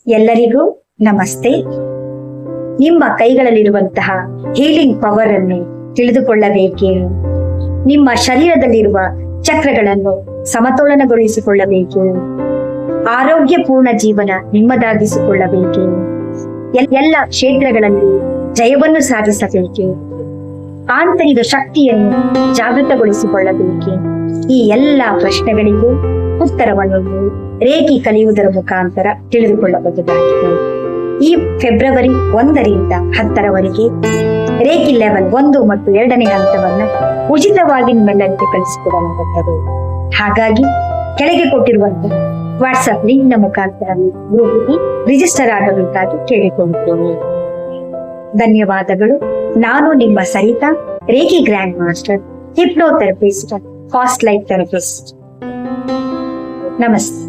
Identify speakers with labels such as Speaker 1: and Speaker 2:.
Speaker 1: ಎಲ್ಲರಿಗೂ ನಮಸ್ತೆ. ನಿಮ್ಮ ಕೈಗಳಲ್ಲಿರುವಂತಹ ಹೀಲಿಂಗ್ ಪವರ್ ಅನ್ನು ತಿಳಿದುಕೊಳ್ಳಬೇಕೇ? ನಿಮ್ಮ ಶರೀರದಲ್ಲಿರುವ ಚಕ್ರಗಳನ್ನು ಸಮತೋಲನಗೊಳಿಸಿಕೊಳ್ಳಬೇಕೇ? ಆರೋಗ್ಯಪೂರ್ಣ ಜೀವನ ನಿಮ್ಮದಾಗಿಸಿಕೊಳ್ಳಬೇಕೇ? ಎಲ್ಲ ಕ್ಷೇತ್ರಗಳಲ್ಲಿ ಜಯವನ್ನು ಸಾಧಿಸಬೇಕೇ? ಆಂತರಿಕ ಶಕ್ತಿಯನ್ನು ಜಾಗೃತಗೊಳಿಸಿಕೊಳ್ಳಬೇಕೇ? ಈ ಎಲ್ಲ ಪ್ರಶ್ನೆಗಳಿಗೂ ಉತ್ತರವನ್ನು ರೇಖಿ ಕಲಿಯುವುದರ ಮುಖಾಂತರ ತಿಳಿದುಕೊಳ್ಳಬಹುದಾಗಿದೆ. ಈ ಫೆಬ್ರವರಿ 1ರಿಂದ 10ರವರೆಗೆ ರೇಖಿ ಲೆವೆಲ್ 1 ಮತ್ತು 2ನೇ ಹಂತವನ್ನು ಉಚಿತವಾಗಿ ನಿಮ್ಮೆಲ್ಲರಿಗೆ ಕಲಿಸಿಕೊಡಲಾಗುತ್ತದೆ. ಹಾಗಾಗಿ ಕೆಳಗೆ ಕೊಟ್ಟಿರುವಂತಹ ವಾಟ್ಸ್ಆಪ್ ಲಿಂಕ್ ನ ಮುಖಾಂತರ ಗ್ರೂಪ್ಗೆ ರಿಜಿಸ್ಟರ್ ಆಗಬೇಕಾಗಿ ಕೇಳಿಕೊಳ್ಳುತ್ತೇನೆ. ಧನ್ಯವಾದಗಳು. ನಾನು ನಿಮ್ಮ Sarita, reiki grand master, hypnotherapist, past life therapist. ನಮಸ್ತೆ.